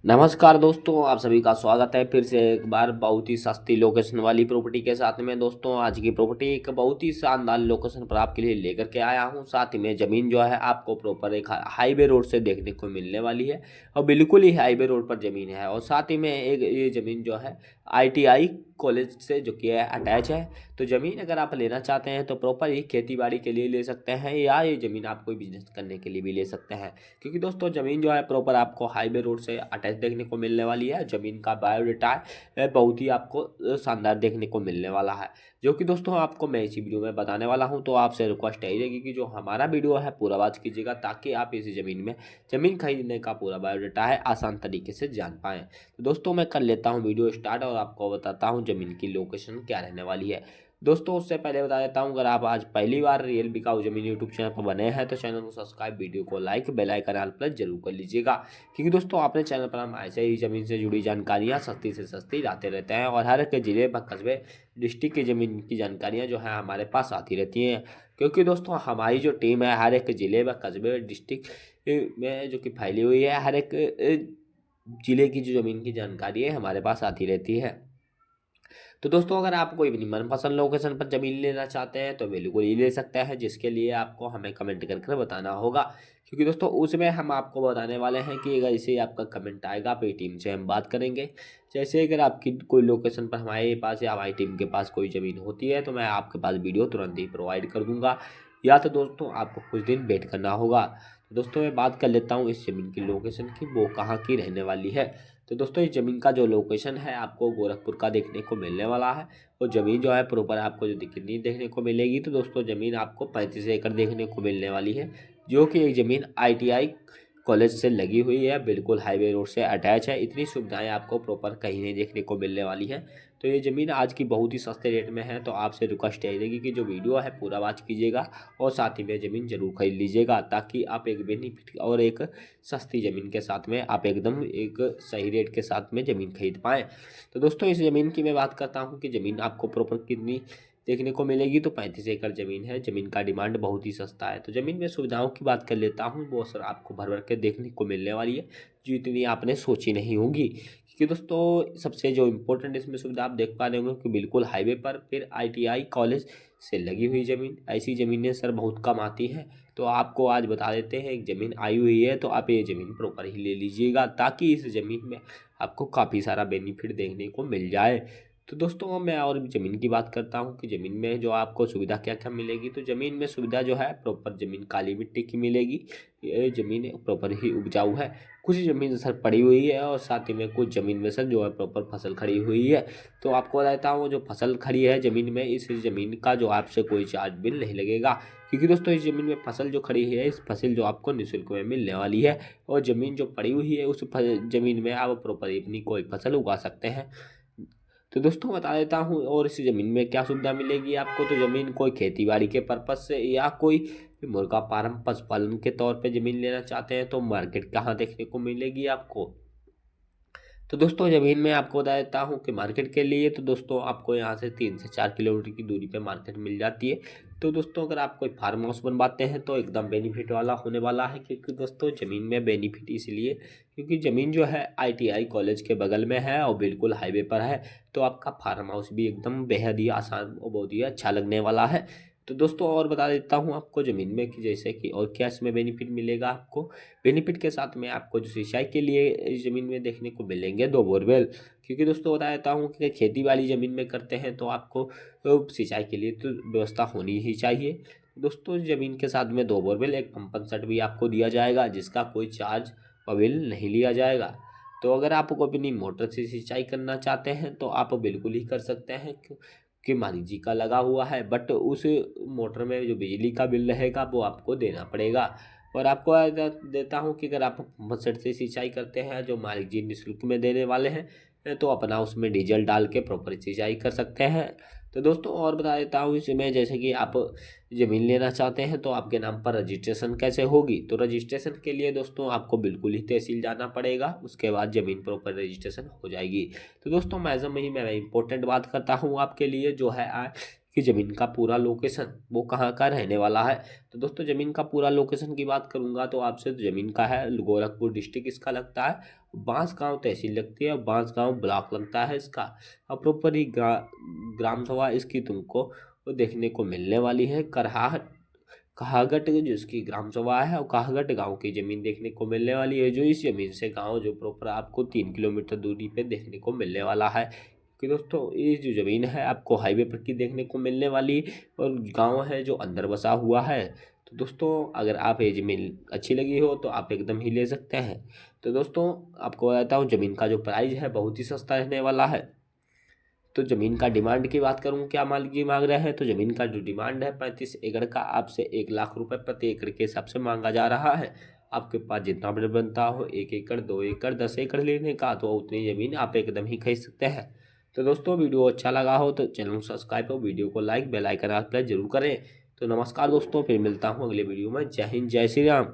नमस्कार दोस्तों, आप सभी का स्वागत है फिर से एक बार बहुत ही सस्ती लोकेशन वाली प्रॉपर्टी के साथ में। दोस्तों आज की प्रॉपर्टी एक बहुत ही शानदार लोकेशन पर आपके लिए लेकर के आया हूं। साथ ही में ज़मीन जो है आपको प्रॉपर एक हाईवे रोड से देखने को मिलने वाली है और बिल्कुल ही हाईवे रोड पर ज़मीन है। और साथ ही में एक ये ज़मीन जो है ITI कॉलेज से जो कि है अटैच है। तो ज़मीन अगर आप लेना चाहते हैं तो प्रॉपर ही खेती बाड़ी के लिए ले सकते हैं या ये ज़मीन आप कोई बिजनेस करने के लिए भी ले सकते हैं, क्योंकि दोस्तों ज़मीन जो है प्रॉपर आपको हाईवे रोड से अटैच देखने को मिलने वाली है। ज़मीन का बायोडाटा है बहुत ही आपको शानदार देखने को मिलने वाला है, जो कि दोस्तों आपको मैं इसी वीडियो में बताने वाला हूं। तो आपसे रिक्वेस्ट यही रहेगी कि जो हमारा वीडियो है पूरा वॉच कीजिएगा, ताकि आप इसी ज़मीन खरीदने का पूरा बायोडाटा है आसान तरीके से जान पाएँ। तो दोस्तों मैं कर लेता हूँ वीडियो स्टार्ट और आपको बताता हूँ ज़मीन की लोकेशन क्या रहने वाली है। दोस्तों उससे पहले बता देता हूँ, अगर आप आज पहली बार रियल बिकाऊ जमीन यूट्यूब चैनल पर बने हैं तो चैनल को सब्सक्राइब, वीडियो को like, bell icon all plus जरूर कर लीजिएगा, क्योंकि दोस्तों अपने चैनल पर हम ऐसे ही ज़मीन से जुड़ी जानकारियाँ सस्ती से सस्ती लाते रहते हैं और हर एक जिले व कस्बे डिस्ट्रिक्ट की ज़मीन की जानकारियाँ जो है हमारे पास आती रहती हैं। क्योंकि दोस्तों हमारी जो टीम है हर एक जिले व कस्बे डिस्ट्रिक्ट में जो कि फैली हुई है, हर एक जिले की जो ज़मीन की जानकारी है हमारे पास आती रहती है। तो दोस्तों अगर आप कोई भी मनपसंद लोकेशन पर ज़मीन लेना चाहते हैं तो बिल्कुल ही ले सकते हैं, जिसके लिए आपको हमें कमेंट कर बताना होगा, क्योंकि दोस्तों उसमें हम आपको बताने वाले हैं कि अगर इसे आपका कमेंट आएगा पेटीएम से हम बात करेंगे। जैसे अगर आपकी कोई लोकेशन पर हमारे पास या हमारी टीम के पास कोई ज़मीन होती है तो मैं आपके पास वीडियो तुरंत ही प्रोवाइड कर दूंगा, या तो दोस्तों आपको कुछ दिन वेट करना होगा। तो दोस्तों मैं बात कर लेता हूँ इस ज़मीन की लोकेशन की, वो कहाँ की रहने वाली है। तो दोस्तों इस ज़मीन का जो लोकेशन है आपको गोरखपुर का देखने को मिलने वाला है। और ज़मीन जो है प्रॉपर आपको जो कितनी देखने को मिलेगी, तो दोस्तों ज़मीन आपको 35 एकड़ देखने को मिलने वाली है, जो कि एक ज़मीन ITI कॉलेज से लगी हुई है, बिल्कुल हाईवे रोड से अटैच है। इतनी सुविधाएं आपको प्रॉपर कहीं नहीं देखने को मिलने वाली है। तो ये ज़मीन आज की बहुत ही सस्ते रेट में है, तो आपसे रिक्वेस्ट यही रहेगी कि जो वीडियो है पूरा वॉच कीजिएगा और साथ ही में ज़मीन जरूर खरीद लीजिएगा, ताकि आप एक बेनिफिट और एक सस्ती ज़मीन के साथ में आप एकदम एक सही रेट के साथ में ज़मीन खरीद पाएँ। तो दोस्तों इस ज़मीन की मैं बात करता हूँ कि ज़मीन आपको प्रॉपर कितनी देखने को मिलेगी, तो 35 एकड़ ज़मीन है। ज़मीन का डिमांड बहुत ही सस्ता है। तो ज़मीन में सुविधाओं की बात कर लेता हूँ, वो सर आपको भर भर के देखने को मिलने वाली है, जो इतनी आपने सोची नहीं होगी। क्योंकि दोस्तों सबसे जो इम्पोर्टेंट इसमें सुविधा आप देख पा रहे होंगे कि बिल्कुल हाईवे पर फिर ITI कॉलेज से लगी हुई ज़मीन। ऐसी ज़मीनें सर बहुत कम आती हैं, तो आपको आज बता देते हैं एक ज़मीन आई हुई है, तो आप ये ज़मीन प्रॉपर ही ले लीजिएगा, ताकि इस ज़मीन में आपको काफ़ी सारा बेनिफिट देखने को मिल जाए। तो दोस्तों मैं और भी ज़मीन की बात करता हूँ कि ज़मीन में जो आपको सुविधा क्या क्या मिलेगी। तो ज़मीन में सुविधा जो है प्रॉपर ज़मीन काली मिट्टी की मिलेगी। ये ज़मीन प्रॉपर ही उपजाऊ है। कुछ ज़मीन सर पड़ी हुई है और साथ ही में कुछ ज़मीन में सर जो है प्रॉपर फसल खड़ी हुई है। तो आपको बताता हूँ जो फसल खड़ी है ज़मीन में, इस ज़मीन का जो आपसे कोई चार्ज बिल नहीं लगेगा, क्योंकि दोस्तों इस ज़मीन में फसल जो खड़ी है इस फसल जो आपको निःशुल्क में मिलने वाली है। और ज़मीन जो पड़ी हुई है उस ज़मीन में आप प्रॉपर अपनी कोई फसल उगा सकते हैं। तो दोस्तों बता देता हूँ और इस ज़मीन में क्या सुविधा मिलेगी आपको। तो ज़मीन कोई खेती बाड़ी के पर्पज़ से या कोई मुर्गा फार्म पशुपालन के तौर पे ज़मीन लेना चाहते हैं तो मार्केट कहाँ देखने को मिलेगी आपको। तो दोस्तों ज़मीन में आपको बता देता हूँ कि मार्केट के लिए तो दोस्तों आपको यहाँ से 3 से 4 किलोमीटर की दूरी पे मार्केट मिल जाती है। तो दोस्तों अगर आप कोई फार्म हाउस बनवाते हैं तो एकदम बेनिफिट वाला होने वाला है, क्योंकि दोस्तों ज़मीन में बेनिफिट इसलिए क्योंकि ज़मीन जो है ITI कॉलेज के बगल में है और बिल्कुल हाईवे पर है। तो आपका फार्म हाउस भी एकदम बेहद ही आसान और बहुत ही अच्छा लगने वाला है। तो दोस्तों और बता देता हूँ आपको ज़मीन में कि जैसे कि और क्या इसमें बेनिफिट मिलेगा आपको। बेनिफिट के साथ में आपको जो सिंचाई के लिए इस ज़मीन में देखने को मिलेंगे 2 बोरवेल, क्योंकि दोस्तों बता देता हूँ कि खेती वाली ज़मीन में करते हैं तो आपको सिंचाई के लिए तो व्यवस्था होनी ही चाहिए। दोस्तों ज़मीन के साथ में 2 बोरवेल, एक पंप सेट भी आपको दिया जाएगा, जिसका कोई चार्ज व बिल नहीं लिया जाएगा। तो अगर आपको अपनी मोटर से सिंचाई करना चाहते हैं तो आप बिल्कुल ही कर सकते हैं, कि मान लीजिए का लगा हुआ है, बट उस मोटर में जो बिजली का बिल रहेगा वो आपको देना पड़ेगा। और आपको देता हूँ कि अगर आप पंप सेट से सिंचाई करते हैं जो मालिक जी निःशुल्क में देने वाले हैं, तो अपना उसमें डीजल डाल के प्रॉपर सिंचाई कर सकते हैं। तो दोस्तों और बता देता हूँ इसमें, जैसे कि आप ज़मीन लेना चाहते हैं तो आपके नाम पर रजिस्ट्रेशन कैसे होगी। तो रजिस्ट्रेशन के लिए दोस्तों आपको बिल्कुल ही तहसील जाना पड़ेगा, उसके बाद ज़मीन प्रॉपर रजिस्ट्रेशन हो जाएगी। तो दोस्तों मैं इंपॉर्टेंट बात करता हूँ आपके लिए, जो है कि ज़मीन का पूरा लोकेशन वो कहाँ का रहने वाला है। तो दोस्तों ज़मीन का पूरा लोकेशन की बात करूँगा तो आपसे, तो ज़मीन का है गोरखपुर डिस्ट्रिक्ट इसका लगता है, बांसगांव तहसील लगती है, बांसगांव ब्लॉक लगता है इसका। और प्रॉपर ही ग्राम सभा इसकी तुमको देखने को मिलने वाली है कहागट जिसकी ग्राम सभा है, और कहागट गांव की ज़मीन देखने को मिलने वाली है, जो इस ज़मीन से गांव जो प्रॉपर आपको 3 किलोमीटर दूरी पे देखने को मिलने वाला है। कि दोस्तों ये जो ज़मीन है आपको हाईवे पर की देखने को मिलने वाली, और गांव है जो अंदर बसा हुआ है। तो दोस्तों अगर आप ये ज़मीन अच्छी लगी हो तो आप एकदम ही ले सकते हैं। तो दोस्तों आपको बताता हूँ ज़मीन का जो प्राइस है बहुत ही सस्ता रहने वाला है। तो ज़मीन का डिमांड की बात करूँ, क्या मालिक जी मांग रहे हैं, तो ज़मीन का जो डिमांड है 35 एकड़ का आपसे 1 लाख रुपए प्रति एकड़ के हिसाब से मांगा जा रहा है। आपके पास जितना बजट बनता हो, 1 एकड़ 2 एकड़ 10 एकड़ लेने का, तो उतनी ज़मीन आप एकदम ही खरीद सकते हैं। तो दोस्तों वीडियो अच्छा लगा हो तो चैनल को सब्सक्राइब और वीडियो को लाइक बेल आइकन प्रेस जरूर करें। तो नमस्कार दोस्तों, फिर मिलता हूँ अगले वीडियो में। जय हिंद जय श्री राम।